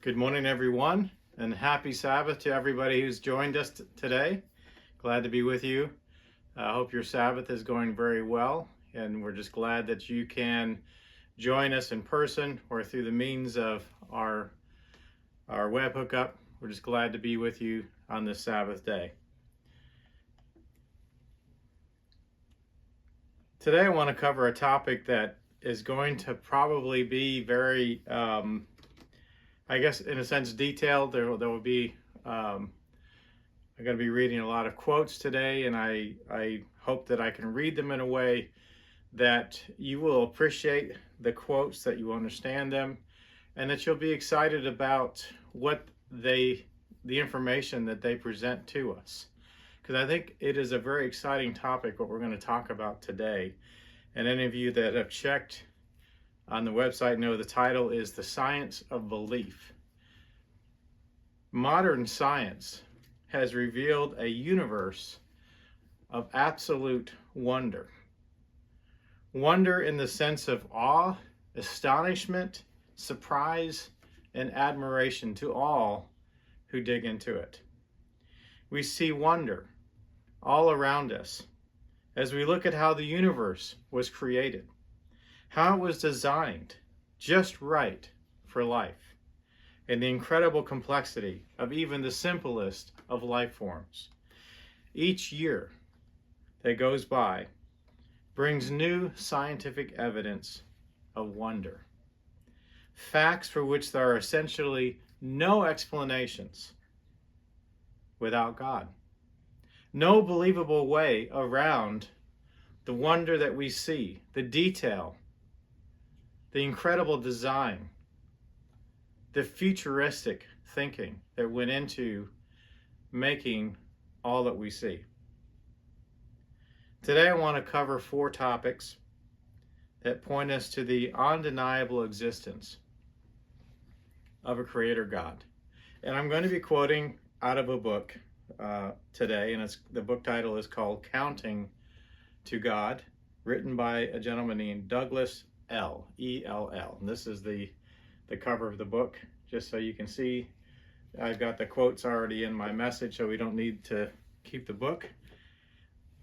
Good morning, everyone, and happy Sabbath to everybody who's joined us today. Glad to be with you. I hope your Sabbath is going very well, and we're just glad that you can join us in person or through the means of our web hookup. We're just glad to be with you on this Sabbath day. Today I want to cover a topic that is going to probably be very I guess in a sense detailed. There will be I'm going to be reading a lot of quotes today, and I hope that I can read them in a way that you will appreciate the quotes, that you understand them, and that you'll be excited about what the information that they present to us. Because I think it is a very exciting topic what we're going to talk about today. And any of you that have checked on the website know the title is The Science of Belief. Modern science has revealed a universe of absolute wonder. Wonder in the sense of awe, astonishment, surprise, and admiration to all who dig into it. We see wonder all around us as we look at how the universe was created, how it was designed just right for life, and the incredible complexity of even the simplest of life forms. Each year that goes by brings new scientific evidence of wonder, facts for which there are essentially no explanations without God. No believable way around the wonder that we see, the detail, the incredible design, the futuristic thinking that went into making all that we see. Today I want to cover 4 topics that point us to the undeniable existence of a creator God. And I'm going to be quoting out of a book today, and the book title is called Counting to God, written by a gentleman named Douglas E-L-L. And this is the cover of the book, just so you can see. I've got the quotes already in my message, so we don't need to keep the book.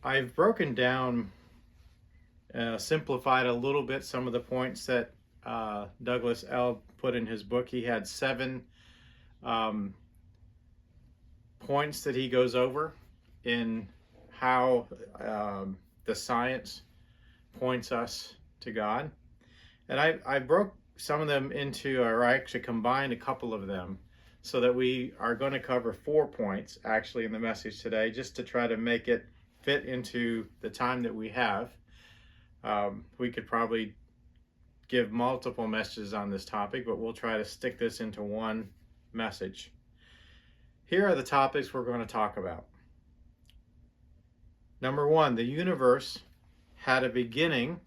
I've broken down, simplified a little bit some of the points that Douglas L. put in his book. He had 7 points that he goes over in how the science points us to God. And I broke some of them into, or I actually combined a couple of them, so that we are going to cover 4 points actually in the message today, just to try to make it fit into the time that we have. We could probably give multiple messages on this topic, but we'll try to stick this into one message. Here are the topics we're going to talk about. Number 1, the universe had a beginning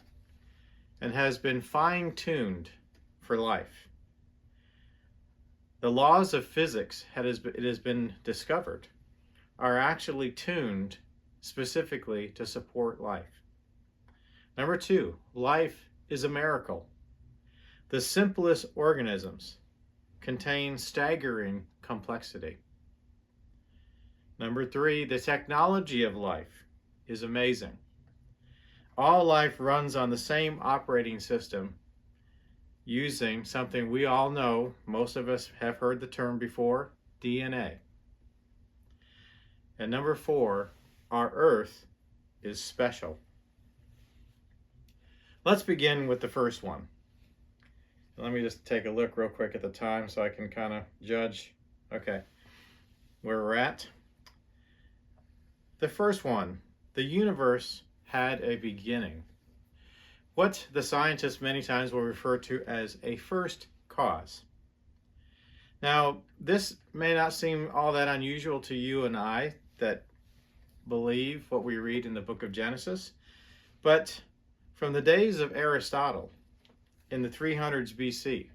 and has been fine-tuned for life. The laws of physics, it has been discovered, are actually tuned specifically to support life. Number 2, life is a miracle. The simplest organisms contain staggering complexity. Number 3, the technology of life is amazing. All life runs on the same operating system, using something we all know, most of us have heard the term before, DNA. And number 4, our Earth is special. Let's begin with the first one. Let me just take a look real quick at the time so I can kind of judge, okay, where we're at. The first one, the universe had a beginning. What the scientists many times will refer to as a first cause. Now, this may not seem all that unusual to you and I that believe what we read in the book of Genesis, but from the days of Aristotle in the 300s BC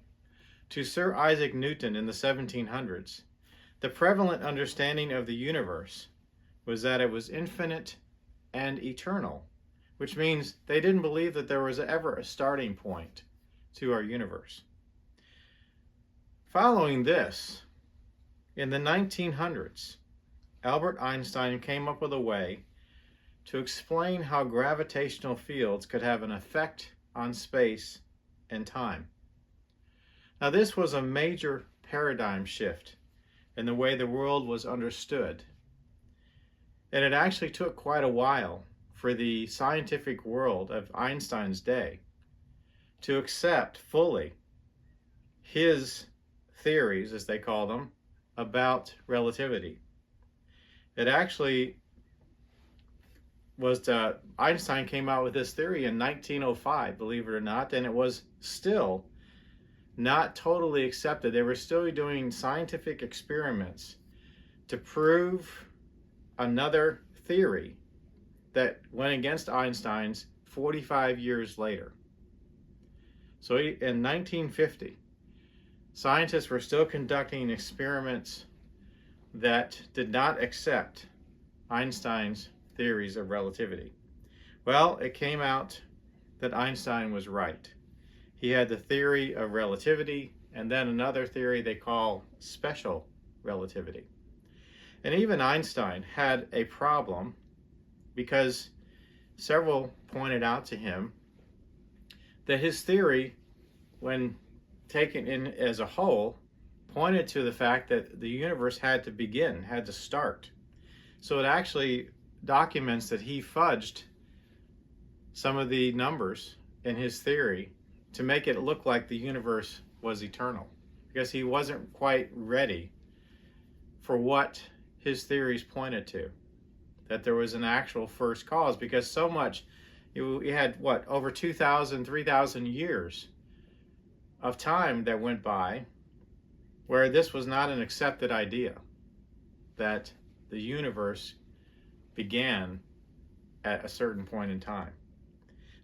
to Sir Isaac Newton in the 1700s, the prevalent understanding of the universe was that it was infinite and eternal, which means they didn't believe that there was ever a starting point to our universe. Following this, in the 1900s, Albert Einstein came up with a way to explain how gravitational fields could have an effect on space and time. Now, this was a major paradigm shift in the way the world was understood. And it actually took quite a while for the scientific world of Einstein's day to accept fully his theories, as they call them, about relativity. It actually was Einstein came out with this theory in 1905, believe it or not, and it was still not totally accepted. They were still doing scientific experiments to prove another theory that went against Einstein's 45 years later. So in 1950, scientists were still conducting experiments that did not accept Einstein's theories of relativity. Well, it came out that Einstein was right. He had the theory of relativity and then another theory they call special relativity. And even Einstein had a problem because several pointed out to him that his theory, when taken in as a whole, pointed to the fact that the universe had to begin, had to start. So it actually documents that he fudged some of the numbers in his theory to make it look like the universe was eternal, because he wasn't quite ready for what his theories pointed to, that there was an actual first cause, because so much, you had what, over 2,000, 3,000 years of time that went by where this was not an accepted idea, that the universe began at a certain point in time.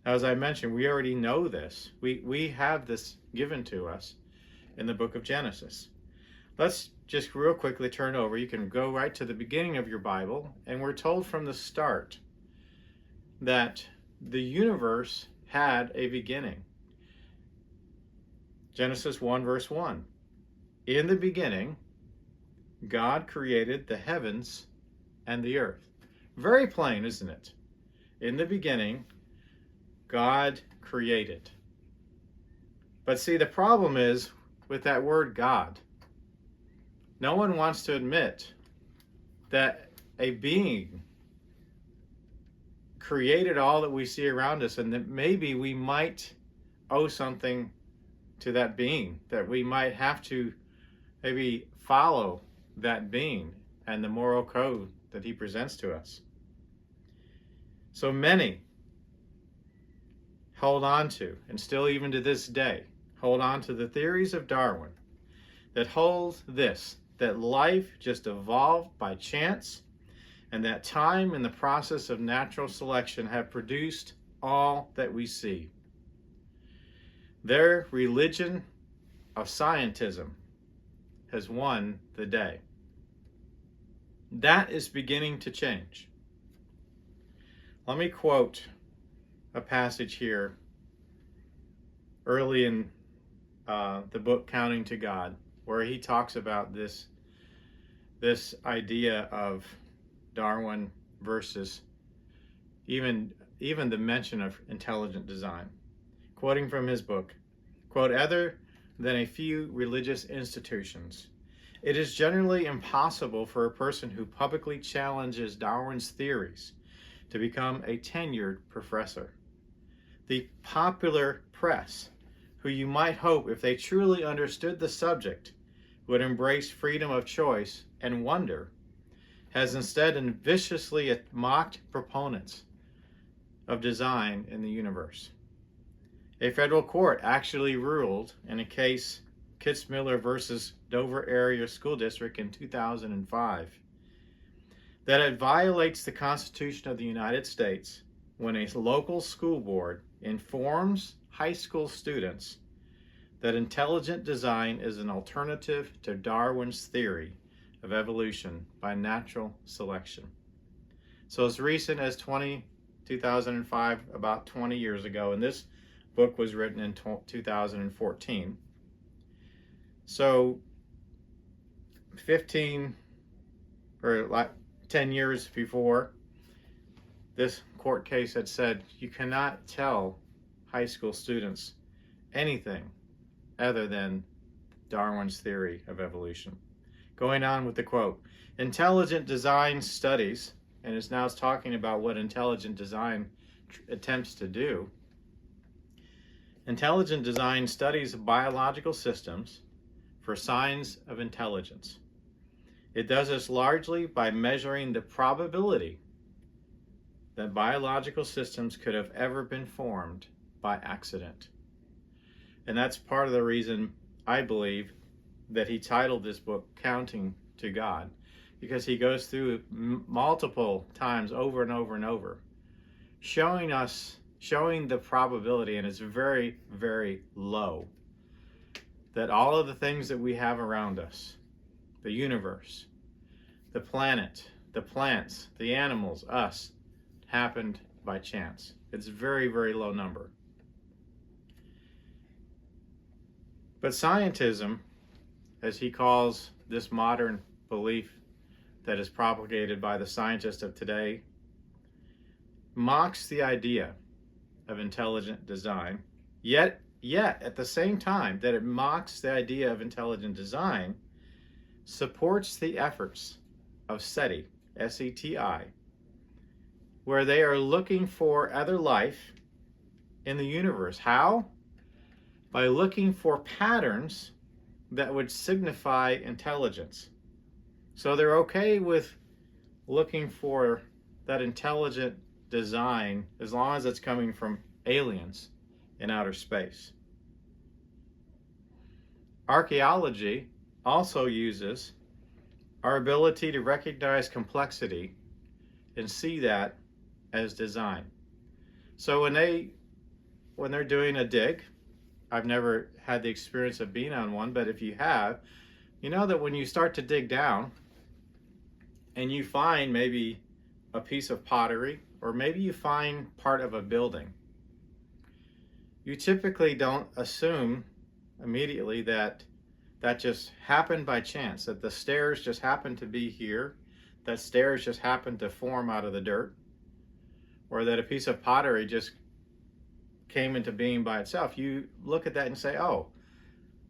Now, as I mentioned, we already know this. We have this given to us in the book of Genesis. Let's just real quickly turn over. You can go right to the beginning of your Bible, and we're told from the start that the universe had a beginning. Genesis 1 verse 1. In the beginning, God created the heavens and the earth. Very plain, isn't it? In the beginning, God created. But see, the problem is with that word God. No one wants to admit that a being created all that we see around us, and that maybe we might owe something to that being, that we might have to maybe follow that being and the moral code that he presents to us. So many hold on to, and still even to this day, hold on to the theories of Darwin that hold this, that life just evolved by chance, and that time and the process of natural selection have produced all that we see. Their religion of scientism has won the day. That is beginning to change. Let me quote a passage here early in the book Counting to God, where he talks about this idea of Darwin versus even the mention of intelligent design. Quoting from his book, quote, "Other than a few religious institutions, it is generally impossible for a person who publicly challenges Darwin's theories to become a tenured professor. The popular press, who you might hope, if they truly understood the subject, would embrace freedom of choice and wonder, has instead viciously mocked proponents of design in the universe. A federal court actually ruled in a case, Kitzmiller versus Dover Area School District in 2005, that it violates the Constitution of the United States when a local school board informs high school students that intelligent design is an alternative to Darwin's theory of evolution by natural selection." So as recent as 2005, about 20 years ago, and this book was written in 2014, So 15 or like 10 years before, this court case had said you cannot tell high school students anything other than Darwin's theory of evolution. Going on with the quote, intelligent design studies, and it's now talking about what intelligent design attempts to do. Intelligent design studies biological systems for signs of intelligence. It does this largely by measuring the probability that biological systems could have ever been formed by accident. And that's part of the reason I believe that he titled this book Counting to God, because he goes through multiple times over and over and over, showing the probability, and it's very, very low, that all of the things that we have around us, the universe, the planet, the plants, the animals, us, happened by chance. It's a very, very low number. But scientism, as he calls this modern belief that is propagated by the scientists of today, mocks the idea of intelligent design, yet at the same time that it mocks the idea of intelligent design, supports the efforts of SETI, S-E-T-I, where they are looking for other life in the universe. How? By looking for patterns that would signify intelligence. So they're okay with looking for that intelligent design as long as it's coming from aliens in outer space. Archaeology also uses our ability to recognize complexity and see that as design. So when they're doing a dig, I've never had the experience of being on one, but if you have, you know that when you start to dig down and you find maybe a piece of pottery, or maybe you find part of a building, you typically don't assume immediately that that just happened by chance, that the stairs just happened to be here, that stairs just happened to form out of the dirt, or that a piece of pottery just came into being by itself. You look at that and say, oh,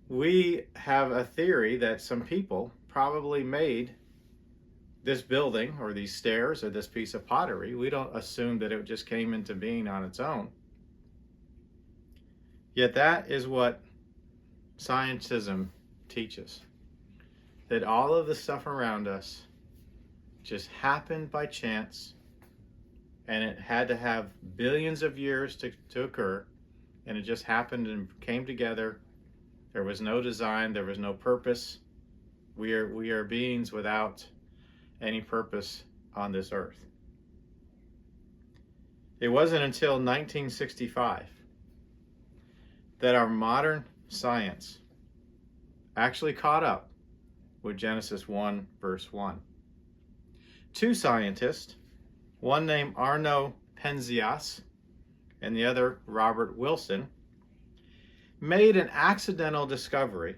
we have a theory that some people probably made this building or these stairs or this piece of pottery. We don't assume that it just came into being on its own. Yet that is what scientism teaches, that all of the stuff around us just happened by chance, and it had to have billions of years to occur, and it just happened and came together. There was no design, there was no purpose. We are beings without any purpose on this earth. It wasn't until 1965 that our modern science actually caught up with Genesis 1, verse 1. Two scientists, one named Arno Penzias and the other Robert Wilson, made an accidental discovery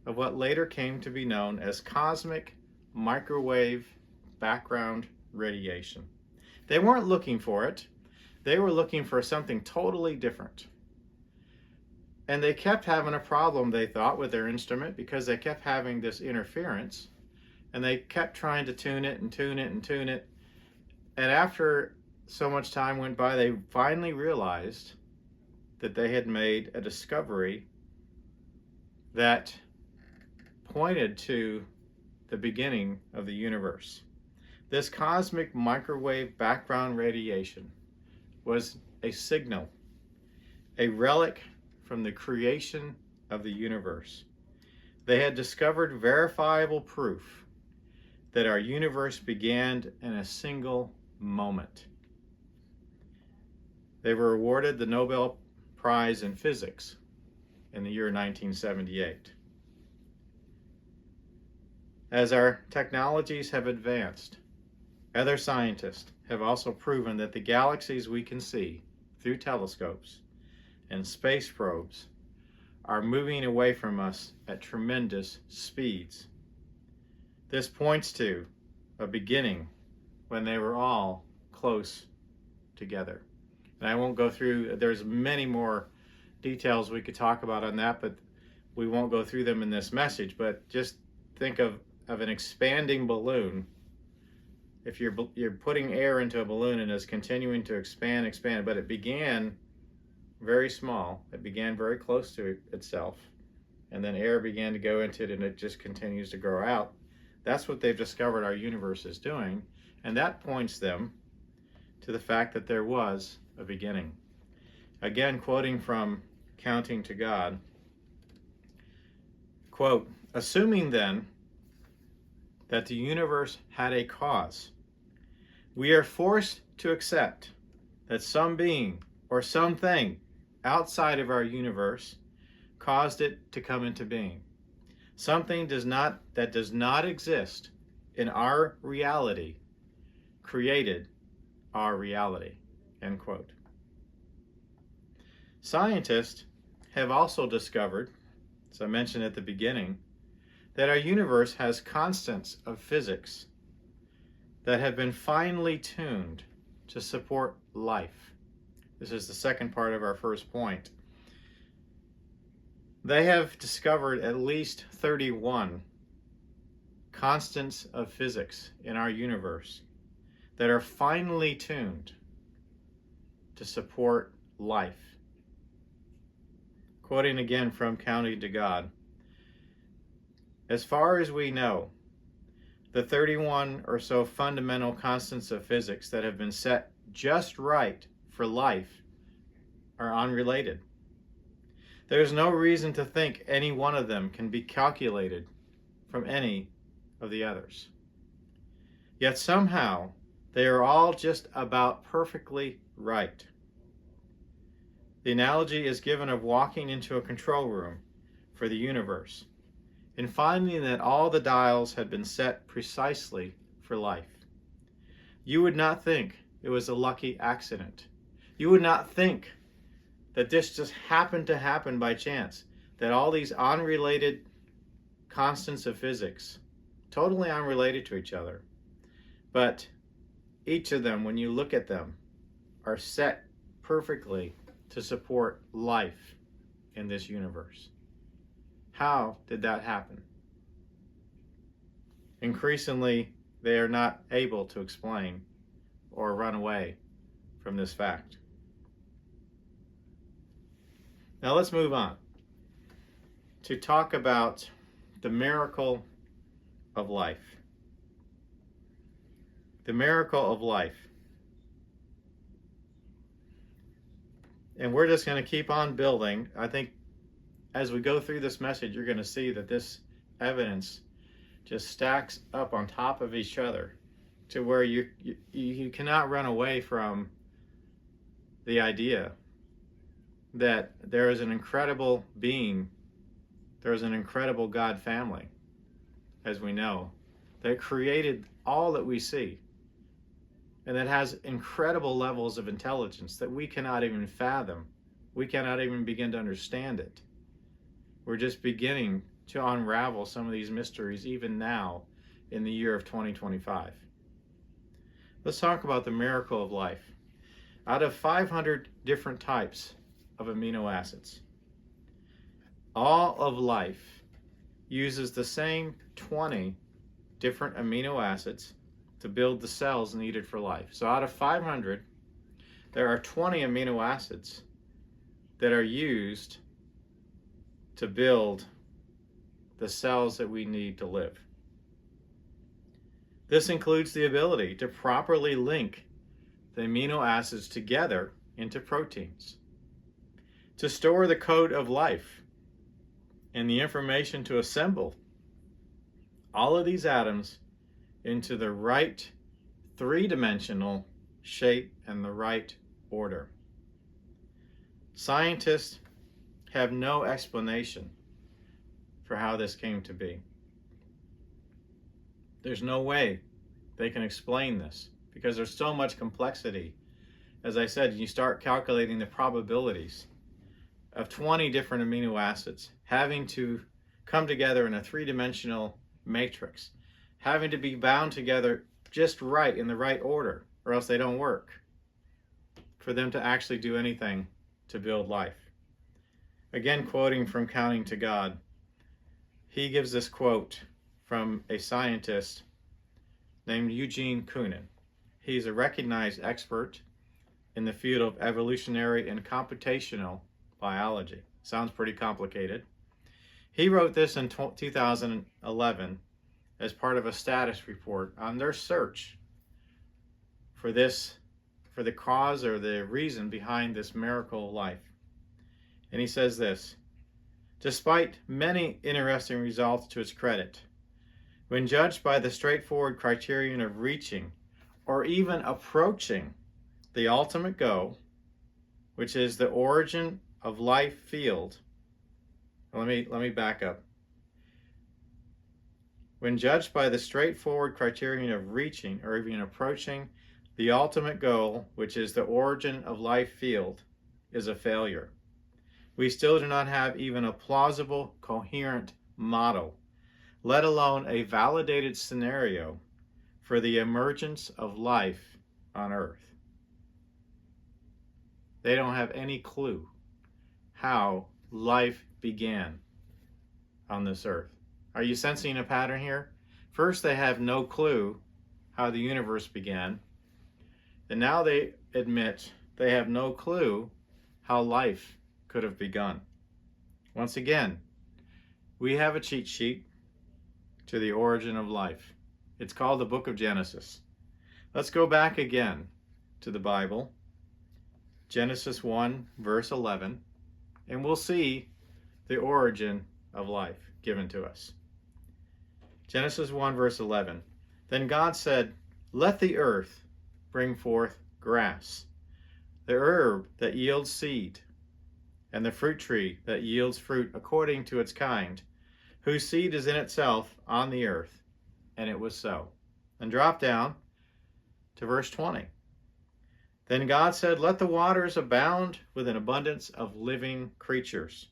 of what later came to be known as cosmic microwave background radiation. They weren't looking for it. They were looking for something totally different. And they kept having a problem, they thought, with their instrument because they kept having this interference, and they kept trying to tune it and tune it and tune it. And after so much time went by, they finally realized that they had made a discovery that pointed to the beginning of the universe. This cosmic microwave background radiation was a signal, a relic from the creation of the universe. They had discovered verifiable proof that our universe began in a single moment. They were awarded the Nobel Prize in Physics in the year 1978. As our technologies have advanced, other scientists have also proven that the galaxies we can see through telescopes and space probes are moving away from us at tremendous speeds. This points to a beginning when they were all close together. And I won't go through, there's many more details we could talk about on that, but we won't go through them in this message. But just think of an expanding balloon. If you're putting air into a balloon and it's continuing to expand, but it began very small. It began very close to itself, and then air began to go into it, and it just continues to grow out. That's what they've discovered our universe is doing, and that points them to the fact that there was a beginning. Again, quoting from Counting to God, quote, "Assuming then that the universe had a cause, we are forced to accept that some being or something outside of our universe caused it to come into being. Something that does not exist in our reality created our reality." End quote. Scientists have also discovered, as I mentioned at the beginning, that our universe has constants of physics that have been finely tuned to support life. This is the second part of our first point. They have discovered at least 31 constants of physics in our universe that are finely tuned to support life. Quoting again from Counting to God, "As far as we know, the 31 or so fundamental constants of physics that have been set just right for life are unrelated. There is no reason to think any one of them can be calculated from any of the others. Yet somehow they are all just about perfectly right. The analogy is given of walking into a control room for the universe and finding that all the dials had been set precisely for life. You would not think it was a lucky accident. You would not think that this just happened to happen by chance, that all these unrelated constants of physics, totally unrelated to each other, but each of them, when you look at them, are set perfectly to support life in this universe. How did that happen? Increasingly, they are not able to explain or run away from this fact. Now let's move on to talk about the miracle of life. The miracle of life. And we're just going to keep on building. I think as we go through this message, you're going to see that this evidence just stacks up on top of each other to where you cannot run away from the idea that there is an incredible being, there is an incredible God family, as we know, that created all that we see, and that has incredible levels of intelligence that we cannot even fathom. We cannot even begin to understand it. We're just beginning to unravel some of these mysteries even now in the year of 2025. Let's talk about the miracle of life. Out of 500 different types of amino acids, all of life uses the same 20 different amino acids to build the cells needed for life. So out of 500, there are 20 amino acids that are used to build the cells that we need to live. This includes the ability to properly link the amino acids together into proteins, to store the code of life and the information to assemble all of these atoms into the right three-dimensional shape and the right order. Scientists have no explanation for how this came to be. There's no way they can explain this because there's so much complexity. As I said, you start calculating the probabilities of 20 different amino acids having to come together in a three-dimensional matrix, having to be bound together just right in the right order, or else they don't work, for them to actually do anything to build life. Again, quoting from Counting to God, he gives this quote from a scientist named Eugene Koonin. He's a recognized expert in the field of evolutionary and computational biology. Sounds pretty complicated. He wrote this in 2011 as part of a status report on their search for the cause or the reason behind this miracle life. And he says this: despite many interesting results to its credit, when judged by the straightforward criterion of reaching or even approaching the ultimate goal, which is the origin of life field. Let me back up. When judged by the straightforward criterion of reaching or even approaching the ultimate goal, which is the origin of life field, is a failure. We still do not have even a plausible, coherent model, let alone a validated scenario for the emergence of life on Earth. They don't have any clue how life began on this earth. Are you sensing a pattern here? First, they have no clue how the universe began, and now they admit they have no clue how life could have begun. Once again, we have a cheat sheet to the origin of life. It's called the Book of Genesis. Let's go back again to the Bible, Genesis 1, verse 11, and we'll see the origin of life given to us. Genesis 1, verse 11. Then God said, "Let the earth bring forth grass, the herb that yields seed, and the fruit tree that yields fruit according to its kind, whose seed is in itself on the earth." And it was so. And drop down to verse 20. Then God said, "Let the waters abound with an abundance of living creatures,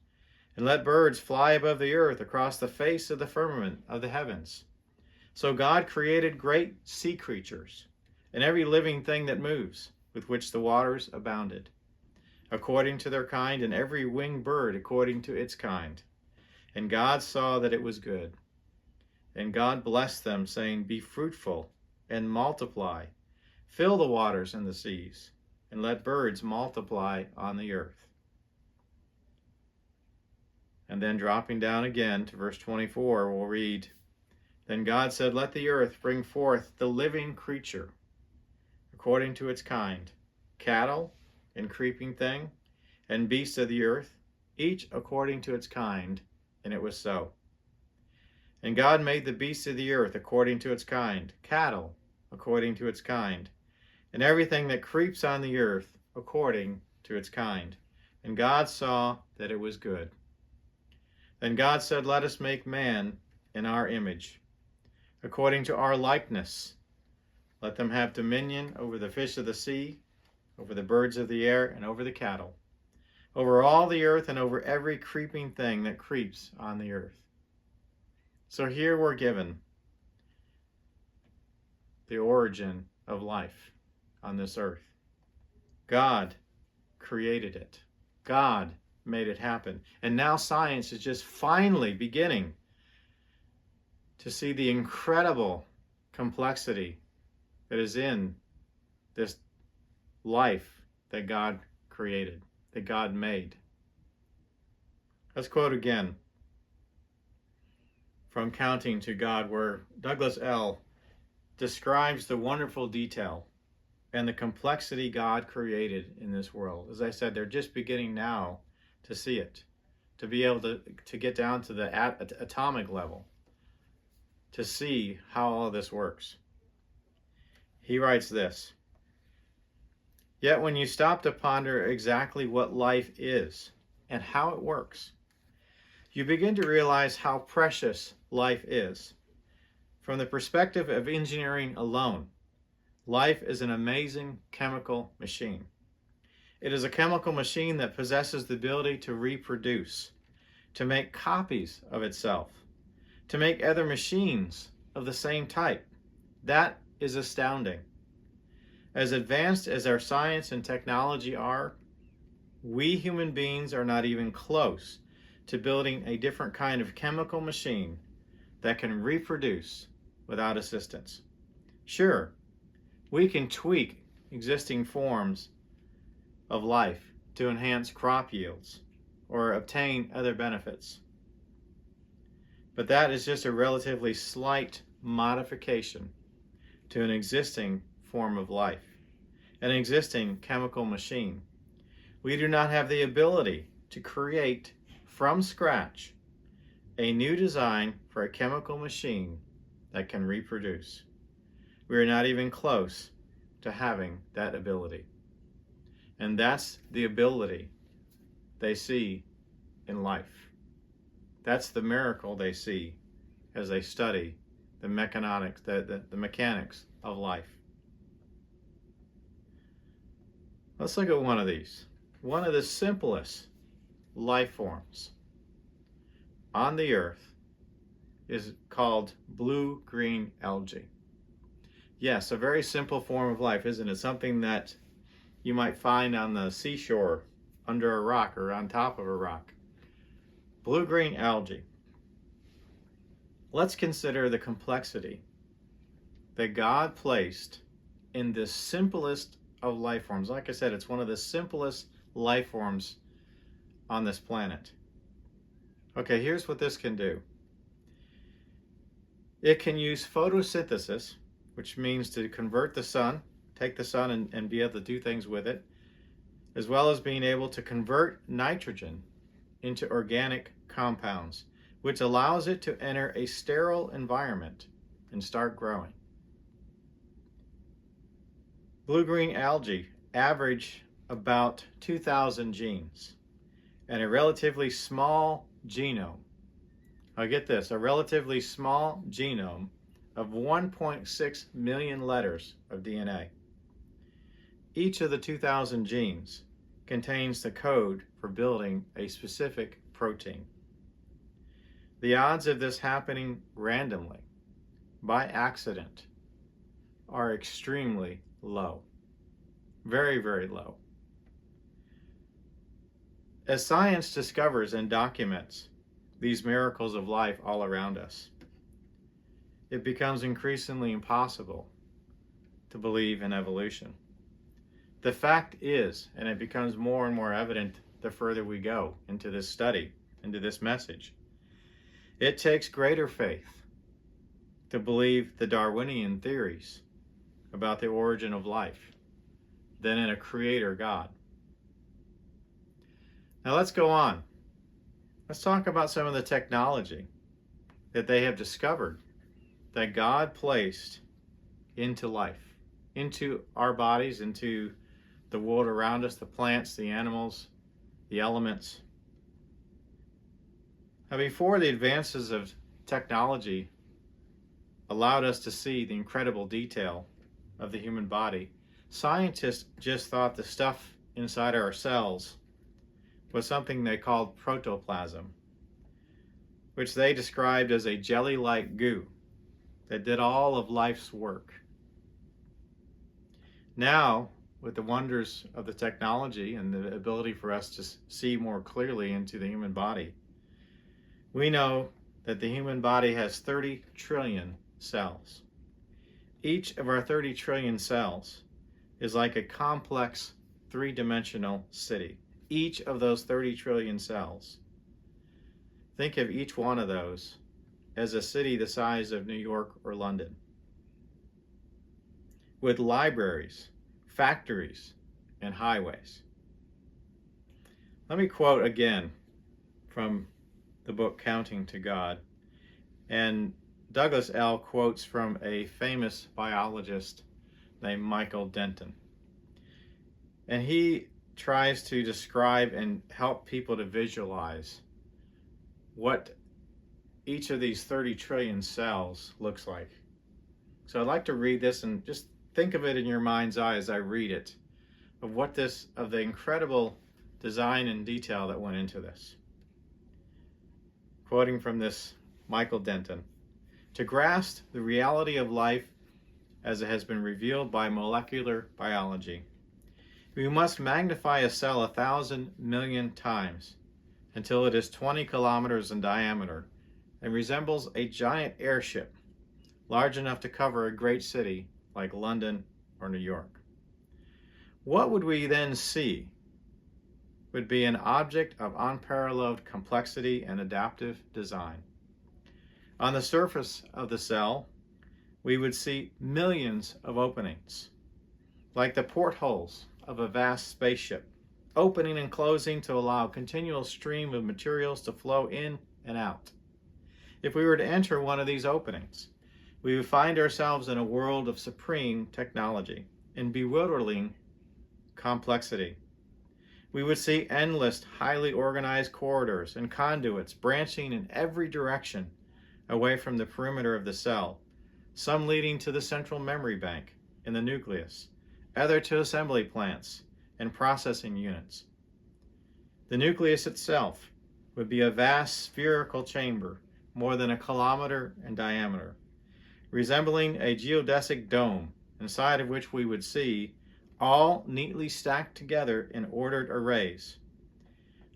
and let birds fly above the earth across the face of the firmament of the heavens." So God created great sea creatures, and every living thing that moves, with which the waters abounded, according to their kind, and every winged bird according to its kind. And God saw that it was good. And God blessed them, saying, "Be fruitful and multiply, fill the waters and the seas, and let birds multiply on the earth." And then dropping down again to verse 24, we'll read, "Then God said, Let the earth bring forth the living creature, according to its kind, cattle and creeping thing, and beasts of the earth, each according to its kind. And it was so. And God made the beasts of the earth according to its kind, cattle according to its kind, and everything that creeps on the earth according to its kind. And God saw that it was good. Then God said, Let us make man in our image, according to our likeness. Let them have dominion over the fish of the sea, over the birds of the air, and over the cattle, over all the earth, and over every creeping thing that creeps on the earth." So here we're given the origin of life on this earth. God created it. God made it happen. And now science is just finally beginning to see the incredible complexity that is in this life that God created, that God made. Let's quote again from Counting to God, where Douglas L. describes the wonderful detail and the complexity God created in this world. As I said, they're just beginning now to see it, to be able to get down to the atomic level, to see how all of this works. He writes this: "Yet when you stop to ponder exactly what life is and how it works, you begin to realize how precious life is. From the perspective of engineering alone, life is an amazing chemical machine. It is a chemical machine that possesses the ability to reproduce, to make copies of itself, to make other machines of the same type. That is astounding. As advanced as our science and technology are, we human beings are not even close to building a different kind of chemical machine that can reproduce without assistance. Sure, we can tweak existing forms of life to enhance crop yields or obtain other benefits. But that is just a relatively slight modification to an existing form of life, an existing chemical machine. We do not have the ability to create from scratch a new design for a chemical machine that can reproduce. We are not even close to having that ability. And that's the ability they see in life. That's the miracle they see as they study the mechanics of life. Let's look at one of these. One of the simplest life forms on the earth is called blue-green algae. Yes, a very simple form of life, isn't it? Something that you might find on the seashore, under a rock, or on top of a rock. Blue-green algae. Let's consider the complexity that God placed in this simplest of life forms. Like I said, it's one of the simplest life forms on this planet. Okay, here's what this can do. It can use photosynthesis, which means to convert the sun, take the sun and be able to do things with it, as well as being able to convert nitrogen into organic compounds, which allows it to enter a sterile environment and start growing. Blue-green algae average about 2,000 genes and a relatively small genome. Now get this, a relatively small genome of 1.6 million letters of DNA. Each of the 2,000 genes contains the code for building a specific protein. The odds of this happening randomly, by accident, are extremely low. Very, very low. As science discovers and documents these miracles of life all around us, it becomes increasingly impossible to believe in evolution. The fact is, and it becomes more and more evident the further we go into this study, into this message, it takes greater faith to believe the Darwinian theories about the origin of life than in a creator God. Now let's go on. Let's talk about some of the technology that they have discovered that God placed into life, into our bodies, into the world around us, the plants, the animals, the elements. Now, before the advances of technology allowed us to see the incredible detail of the human body, scientists just thought the stuff inside our cells was something they called protoplasm, which they described as a jelly-like goo that did all of life's work. Now, with the wonders of the technology and the ability for us to see more clearly into the human body, we know that the human body has 30 trillion cells. Each of our 30 trillion cells is like a complex three-dimensional city. Each of those 30 trillion cells. Think of each one of those as a city the size of New York or London, with libraries, factories, and highways. Let me quote again from the book Counting to God. And Douglas L. quotes from a famous biologist named Michael Denton. And he tries to describe and help people to visualize what each of these 30 trillion cells looks like. So I'd like to read this and just think of it in your mind's eye as I read it. of the incredible design and detail that went into this. Quoting from this Michael Denton, "To grasp the reality of life as it has been revealed by molecular biology, we must magnify a cell 1,000 million times until it is 20 kilometers in diameter and resembles a giant airship large enough to cover a great city like London or New York. What would we then see would be an object of unparalleled complexity and adaptive design. On the surface of the cell, we would see millions of openings, like the portholes of a vast spaceship, opening and closing to allow a continual stream of materials to flow in and out. If we were to enter one of these openings, we would find ourselves in a world of supreme technology and bewildering complexity. We would see endless, highly organized corridors and conduits branching in every direction away from the perimeter of the cell, some leading to the central memory bank in the nucleus, other to assembly plants and processing units. The nucleus itself would be a vast spherical chamber more than 1 kilometer in diameter, resembling a geodesic dome, inside of which we would see, all neatly stacked together in ordered arrays,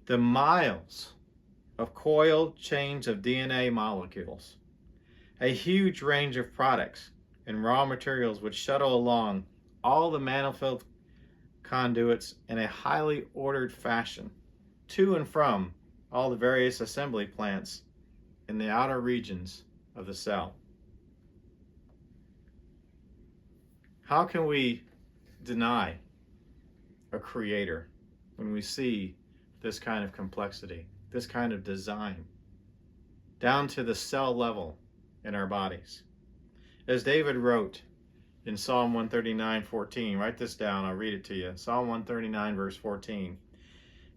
the miles of coiled chains of DNA molecules. A huge range of products and raw materials would shuttle along all the manifold conduits in a highly ordered fashion, to and from all the various assembly plants in the outer regions of the cell. How can we deny a creator when we see this kind of complexity, this kind of design, down to the cell level in our bodies? As David wrote in Psalm 139:14, write this down, I'll read it to you. Psalm 139 verse 14.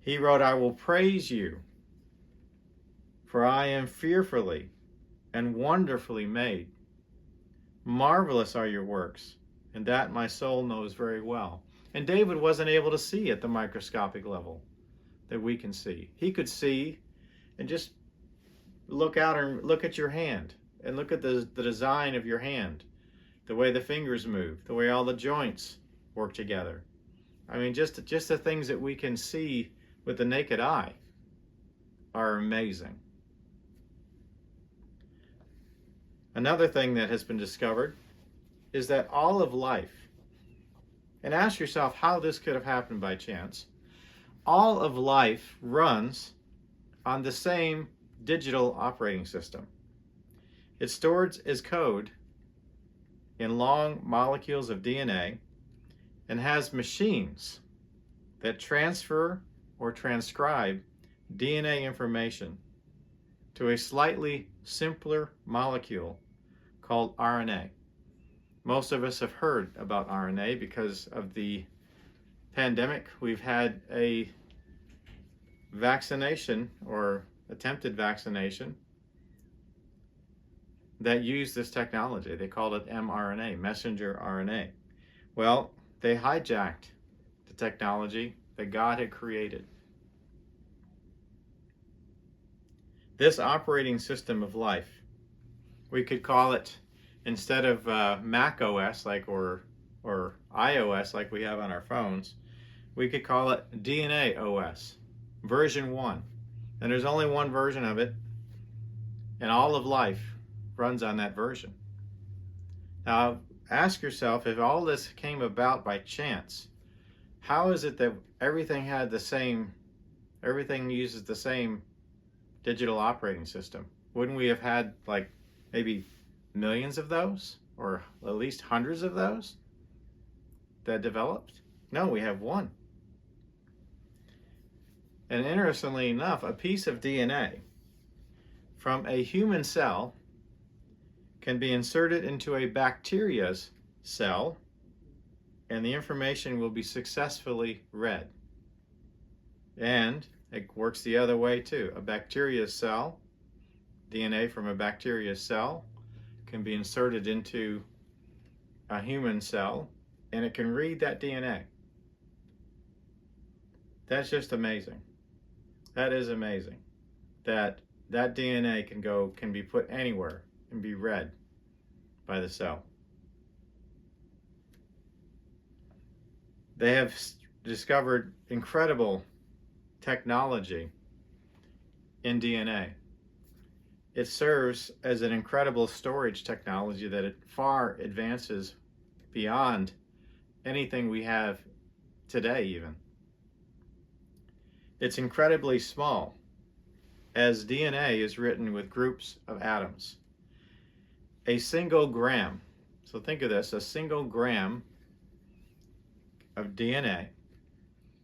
He wrote, "I will praise you, for I am fearfully and wonderfully made. Marvelous are your works, and that my soul knows very well." And David wasn't able to see at the microscopic level that we can see. He could see and just look out and look at your hand and look at the design of your hand, the way the fingers move, the way all the joints work together. I mean, just the things that we can see with the naked eye are amazing. Another thing that has been discovered is that all of life, and ask yourself how this could have happened by chance, all of life runs on the same digital operating system. It stores its code in long molecules of DNA and has machines that transfer or transcribe DNA information to a slightly simpler molecule called RNA. Most of us have heard about RNA because of the pandemic. We've had a vaccination or attempted vaccination that used this technology. They called it mRNA, messenger RNA. Well, they hijacked the technology that God had created. This operating system of life, we could call it, instead of Mac OS or iOS like we have on our phones, we could call it DNA OS, version 1. And there's only one version of it, and all of life runs on that version. Now, ask yourself, if all this came about by chance, how is it that everything uses the same digital operating system? Wouldn't we have had like maybe millions of those, or at least hundreds of those that developed? No, we have one. And interestingly enough, a piece of DNA from a human cell can be inserted into a bacteria's cell, and the information will be successfully read. And it works the other way too. A bacteria's cell, DNA from a bacteria's cell, can be inserted into a human cell, and it can read that DNA. That's just amazing. That is amazing. That DNA can be put anywhere and be read by the cell. They have discovered incredible technology in DNA. It serves as an incredible storage technology that it far advances beyond anything we have today even. It's incredibly small, as DNA is written with groups of atoms. A single gram, so think of this, a single gram of DNA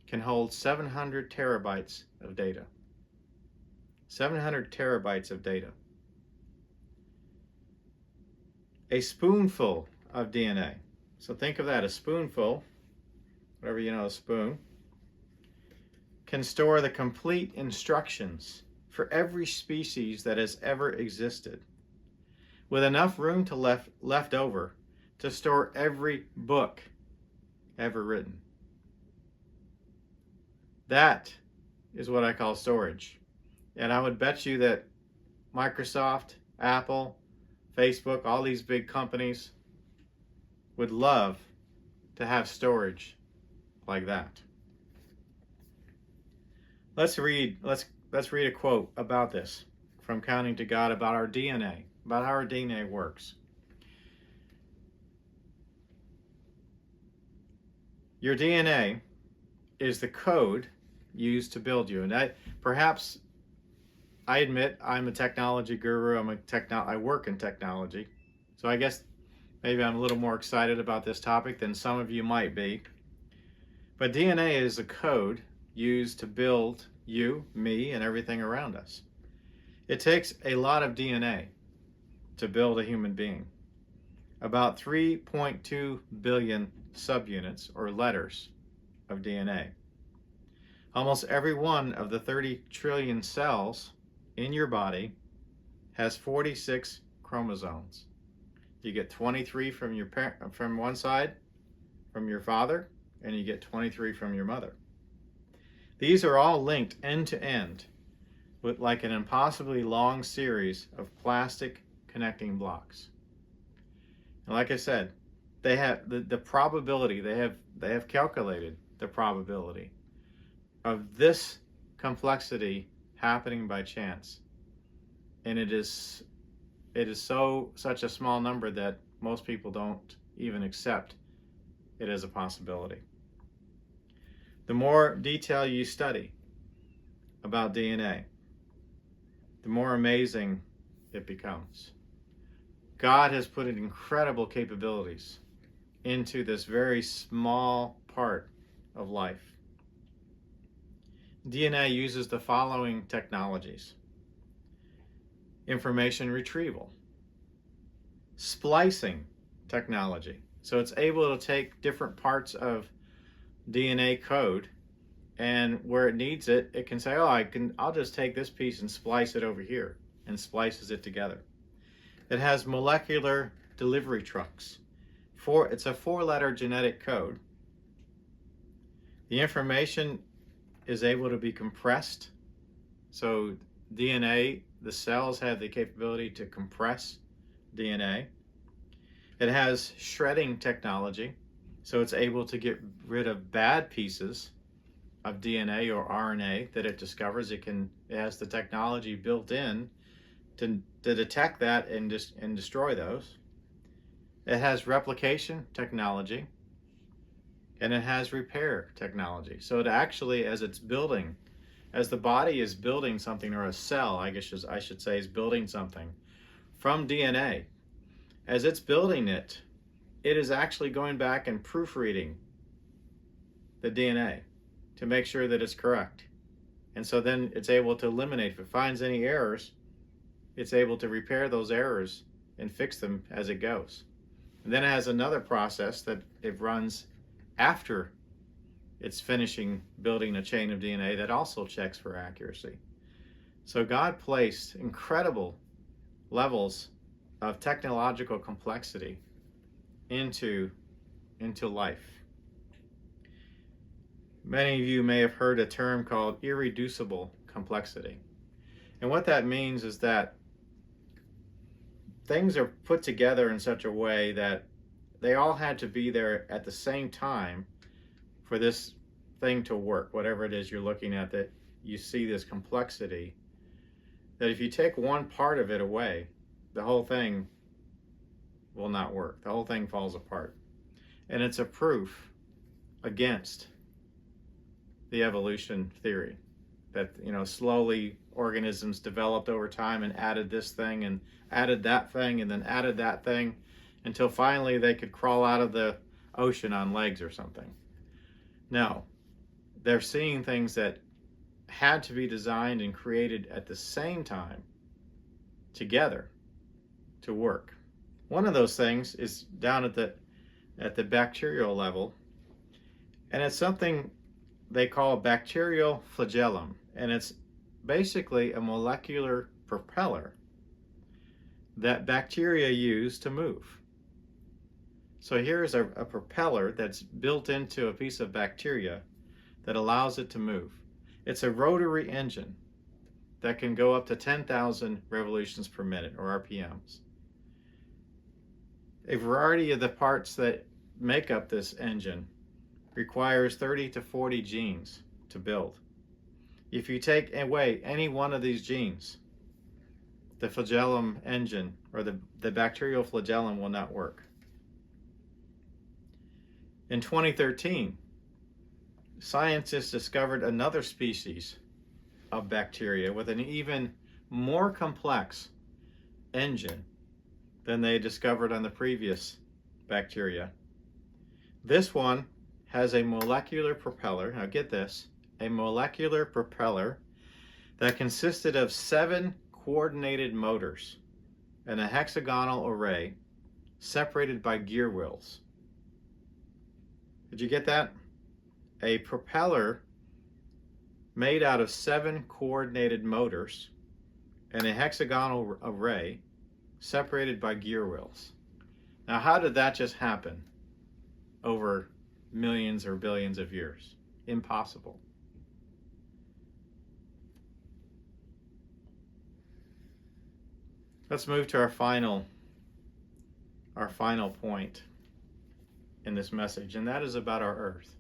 can hold 700 terabytes of data. 700 terabytes of data. A spoonful of DNA. So think of that, a spoonful, whatever you know, a spoon, can store the complete instructions for every species that has ever existed, with enough room to left over to store every book ever written. That is what I call storage. And I would bet you that Microsoft, Apple, Facebook, all these big companies would love to have storage like that. Let's read a quote about this from Counting to God, about our DNA, about how our DNA works. Your DNA is the code used to build you. And I admit I'm a technology guru. I work in technology. So I guess maybe I'm a little more excited about this topic than some of you might be. But DNA is the code used to build you, me, and everything around us. It takes a lot of DNA to build a human being. About 3.2 billion subunits or letters of DNA. Almost every one of the 30 trillion cells in your body has 46 chromosomes. You get 23 from one side, from your father, and you get 23 from your mother. These are all linked end to end with like an impossibly long series of plastic connecting blocks. And like I said, they have the probability, they have calculated the probability of this complexity happening by chance. And it is such a small number that most people don't even accept it as a possibility. The more detail you study about DNA, the more amazing it becomes. God has put incredible capabilities into this very small part of life. DNA uses the following technologies: information retrieval, splicing technology. So it's able to take different parts of DNA code, and where it needs it, it can say, I'll just take this piece and splice it over here, and splices it together. It has molecular delivery trucks. It's a 4-letter genetic code. The information is able to be compressed. So DNA, the cells have the capability to compress DNA. It has shredding technology. So it's able to get rid of bad pieces of DNA or RNA that it discovers. It has the technology built in to detect that and destroy those. It has replication technology, and it has repair technology. So it actually, as the body is building something, or a cell, I should say, is building something from DNA, as it's building it, it is actually going back and proofreading the DNA to make sure that it's correct. And so then it's able to eliminate, if it finds any errors, it's able to repair those errors and fix them as it goes. And then it has another process that it runs after it's finishing building a chain of DNA that also checks for accuracy. So God placed incredible levels of technological complexity into life. Many of you may have heard a term called irreducible complexity. And what that means is that things are put together in such a way that they all had to be there at the same time for this thing to work, whatever it is you're looking at, that you see this complexity, that if you take one part of it away, the whole thing will not work. The whole thing falls apart. And it's a proof against the evolution theory that, slowly organisms developed over time and added this thing and added that thing and then added that thing until finally they could crawl out of the ocean on legs or something. No, they're seeing things that had to be designed and created at the same time together to work. One of those things is down at the bacterial level, and it's something they call bacterial flagellum, and it's basically a molecular propeller that bacteria use to move. So here's a propeller that's built into a piece of bacteria that allows it to move. It's a rotary engine that can go up to 10,000 revolutions per minute, or RPMs. A variety of the parts that make up this engine requires 30 to 40 genes to build. If you take away any one of these genes, the flagellum engine, or the bacterial flagellum, will not work. In 2013, scientists discovered another species of bacteria with an even more complex engine than they discovered on the previous bacteria. This one has a molecular propeller. Now get this, a molecular propeller that consisted of 7 coordinated motors and a hexagonal array separated by gear wheels. Did you get that? A propeller made out of 7 coordinated motors and a hexagonal array separated by gear wheels. Now, how did that just happen over millions or billions of years? Impossible. Let's move to our final point in this message, and that is about our Earth.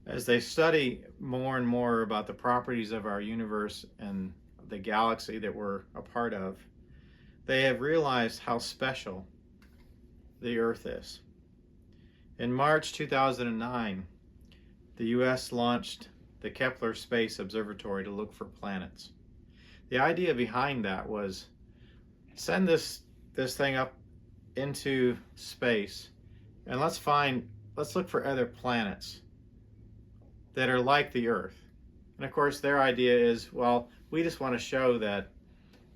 As they study more and more about the properties of our universe and the galaxy that we're a part of, they have realized how special the Earth is. In March 2009, the U.S. launched the Kepler Space Observatory to look for planets. The idea behind that was send this thing up into space and let's look for other planets that are like the Earth. And of course their idea is, well, we just want to show that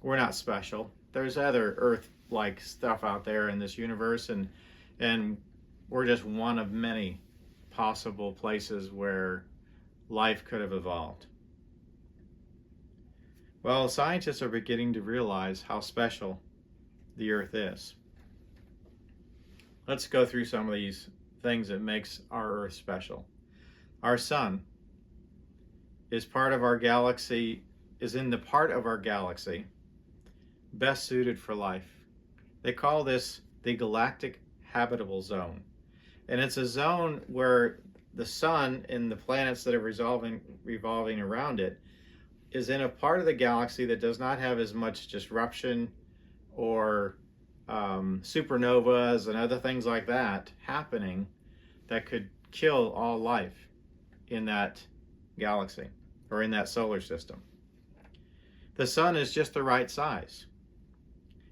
we're not special. There's other Earth-like stuff out there in this universe, and we're just one of many possible places where life could have evolved. Well, scientists are beginning to realize how special the Earth is. Let's go through some of these things that makes our Earth special. Our sun is part of our galaxy, is in the part of our galaxy best suited for life. They call this the galactic habitable zone. And it's a zone where the sun and the planets that are revolving around it is in a part of the galaxy that does not have as much disruption or supernovas and other things like that happening that could kill all life in that galaxy or in that solar system. The sun is just the right size.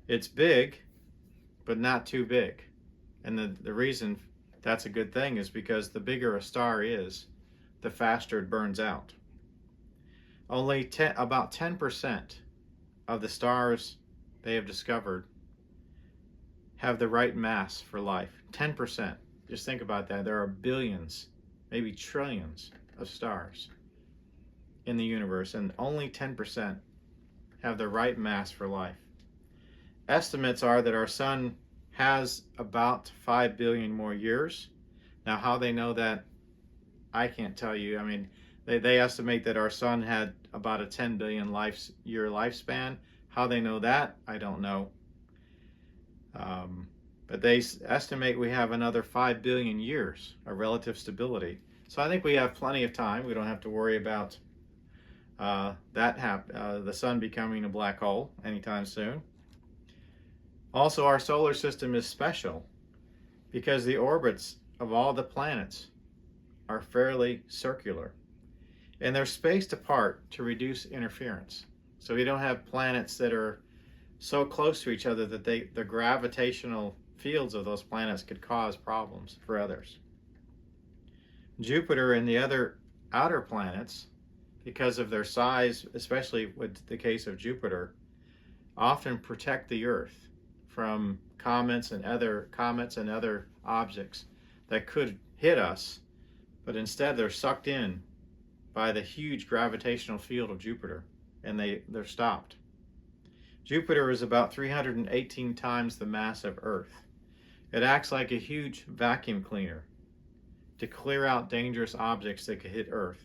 It's big, but not too big. And the reason that's a good thing is because the bigger a star is, the faster it burns out. Only about 10% of the stars they have discovered have the right mass for life. 10%. Just think about that. There are billions, maybe trillions of stars in the universe, and only 10% have the right mass for life. Estimates are that our sun has about 5 billion more years. Now, how they know that, I can't tell you. I mean, they estimate that our sun had about a 10 billion year lifespan. How they know that, I don't know. But they estimate we have another 5 billion years of relative stability. So I think we have plenty of time. We don't have to worry about the sun becoming a black hole anytime soon. Also, our solar system is special because the orbits of all the planets are fairly circular, and they're spaced apart to reduce interference. So we don't have planets that are so close to each other that the gravitational fields of those planets could cause problems for others. Jupiter and the other outer planets, because of their size, especially with the case of Jupiter, often protect the Earth from comets and other objects that could hit us, but instead they're sucked in by the huge gravitational field of Jupiter, and they're stopped. Jupiter is about 318 times the mass of Earth. It acts like a huge vacuum cleaner to clear out dangerous objects that could hit Earth.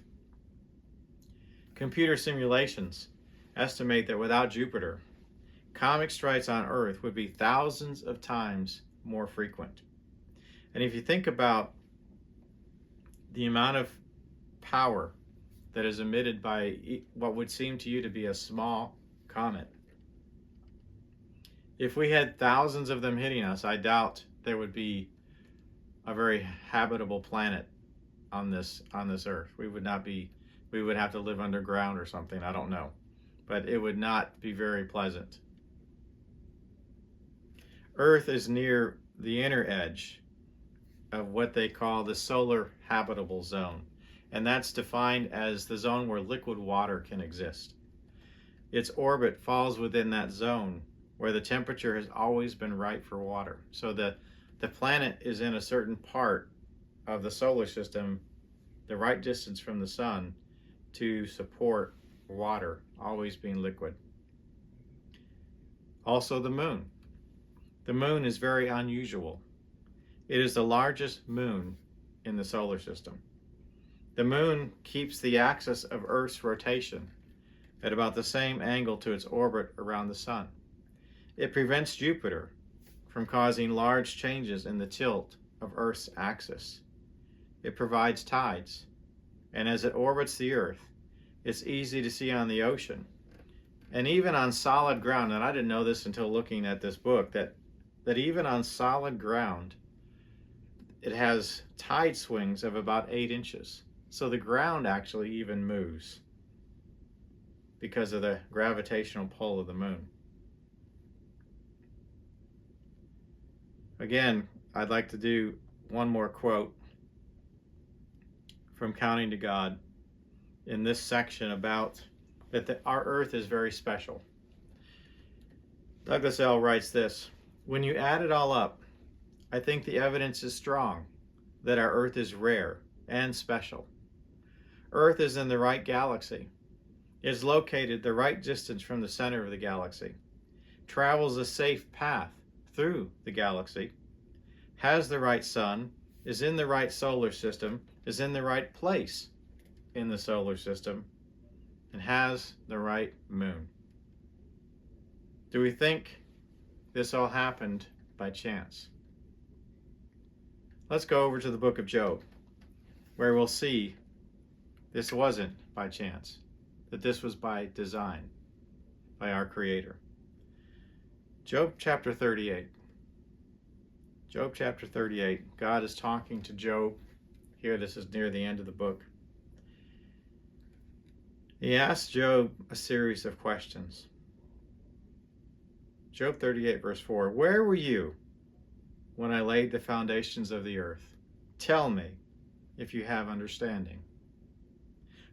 Computer simulations estimate that without Jupiter, comet strikes on Earth would be thousands of times more frequent. And if you think about the amount of power that is emitted by what would seem to you to be a small comet, if we had thousands of them hitting us, I doubt there would be a very habitable planet on this Earth. We would have to live underground or something, I don't know. But it would not be very pleasant. Earth is near the inner edge of what they call the solar habitable zone, and that's defined as the zone where liquid water can exist. Its orbit falls within that zone where the temperature has always been right for water. So the planet is in a certain part of the solar system, the right distance from the sun, to support water always being liquid. Also the moon. The moon is very unusual. It is the largest moon in the solar system. The moon keeps the axis of Earth's rotation at about the same angle to its orbit around the sun. It prevents Jupiter from causing large changes in the tilt of Earth's axis. It provides tides, and as it orbits the Earth, it's easy to see on the ocean. And even on solid ground, and I didn't know this until looking at this book, that even on solid ground, it has tide swings of about 8 inches. So the ground actually even moves because of the gravitational pull of the moon. Again, I'd like to do one more quote from Counting to God in this section about that our Earth is very special. Douglas L. writes this: "When you add it all up, I think the evidence is strong that our Earth is rare and special. Earth is in the right galaxy, is located the right distance from the center of the galaxy, travels a safe path through the galaxy, has the right sun, is in the right solar system, is in the right place in the solar system, and has the right moon." Do we think this all happened by chance? Let's go over to the book of Job, where we'll see this wasn't by chance, that this was by design, by our Creator. Job chapter 38. Job chapter 38. God is talking to Job. Here, this is near the end of the book. He asks Job a series of questions. Job 38, verse 4. "Where were you when I laid the foundations of the earth? Tell me if you have understanding.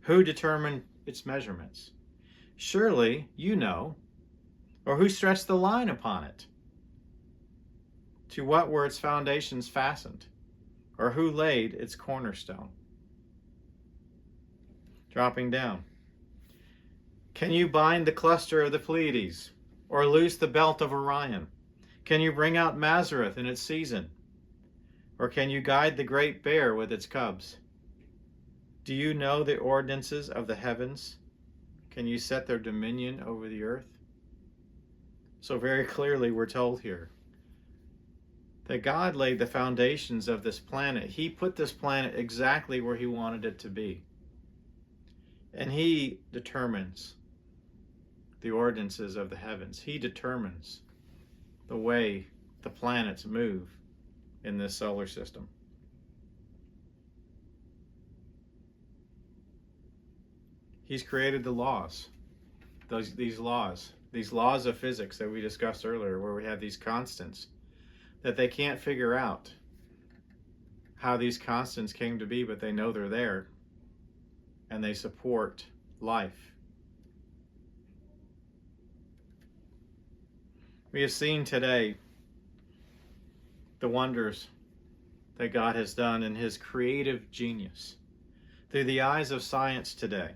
Who determined its measurements? Surely you know. Or who stretched the line upon it? To what were its foundations fastened? Or who laid its cornerstone?" Dropping down. "Can you bind the cluster of the Pleiades, or loose the belt of Orion? Can you bring out Mazareth in its season? Or can you guide the great bear with its cubs? Do you know the ordinances of the heavens? Can you set their dominion over the earth? So very clearly we're told here that God laid the foundations of this planet. He put this planet exactly where he wanted it to be. And he determines the ordinances of the heavens. He determines the way the planets move in this solar system. He's created the laws, these laws of physics that we discussed earlier, where we have these constants that they can't figure out how these constants came to be, but they know they're there and they support life. We have seen today the wonders that God has done in his creative genius through the eyes of science today.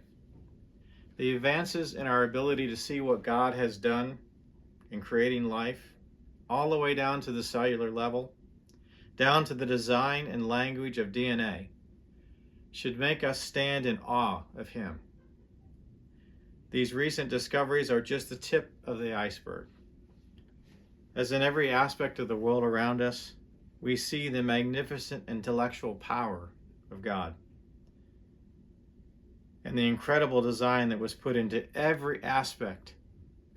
The advances in our ability to see what God has done in creating life, all the way down to the cellular level, down to the design and language of DNA, should make us stand in awe of him. These recent discoveries are just the tip of the iceberg. As in every aspect of the world around us, we see the magnificent intellectual power of God and the incredible design that was put into every aspect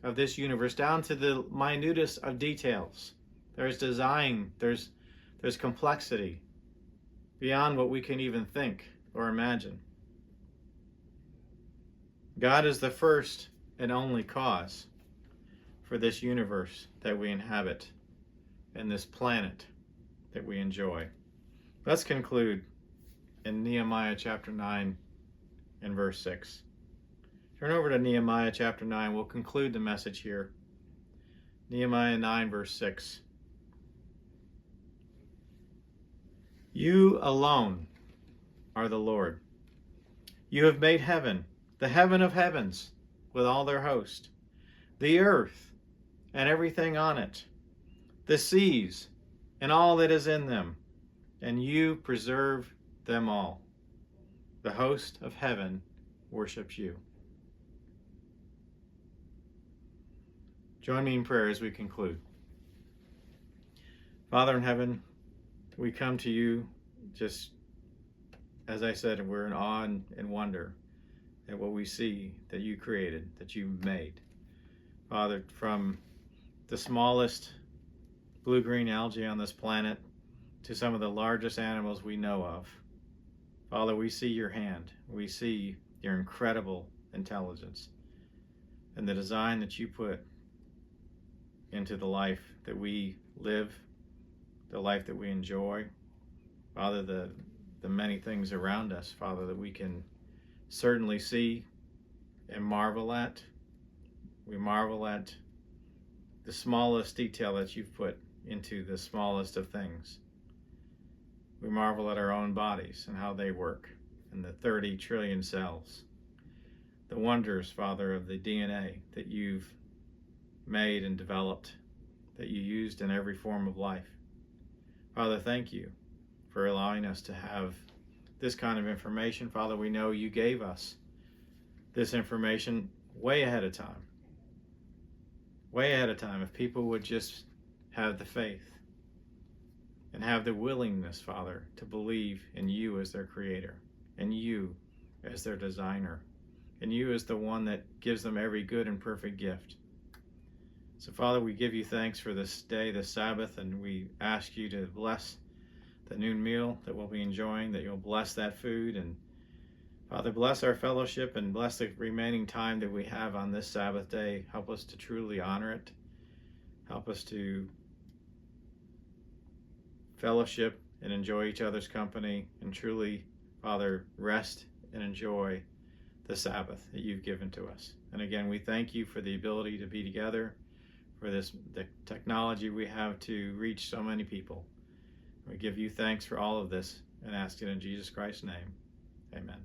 of this universe, down to the minutest of details. There's design, there's complexity beyond what we can even think or imagine. God is the first and only cause for this universe that we inhabit and this planet that we enjoy. Let's conclude in Nehemiah chapter 9 and verse 6. Turn over to Nehemiah chapter 9. We'll conclude the message here. Nehemiah 9 verse 6. You alone are the Lord. You have made heaven, the heaven of heavens, with all their host, the earth and everything on it, the seas and all that is in them, and you preserve them all. The host of heaven worships you. Join me in prayer as we conclude. Father in heaven, we come to you just, as I said, we're in awe and wonder at what we see that you created, that you made. Father, from the smallest blue-green algae on this planet to some of the largest animals we know of. Father, we see your hand. We see your incredible intelligence and the design that you put into the life that we live, the life that we enjoy. Father, the many things around us, Father, that we can certainly see and marvel at. We marvel at the smallest detail that you've put into the smallest of things. We marvel at our own bodies and how they work, and the 30 trillion cells. The wonders, Father, of the DNA that you've made and developed, that you used in every form of life. Father, thank you for allowing us to have this kind of information. Father, we know you gave us this information way ahead of time. Way ahead of time, if people would just have the faith and have the willingness, Father, to believe in you as their creator, and you as their designer, and you as the one that gives them every good and perfect gift. So, Father, we give you thanks for this day, this Sabbath, and we ask you to bless the noon meal that we'll be enjoying, that you'll bless that food, and Father, bless our fellowship and bless the remaining time that we have on this Sabbath day. Help us to truly honor it. Help us to fellowship and enjoy each other's company, and truly, Father, rest and enjoy the Sabbath that you've given to us. And again, we thank you for the ability to be together, for the technology we have to reach so many people. We give you thanks for all of this and ask it in Jesus Christ's name. Amen.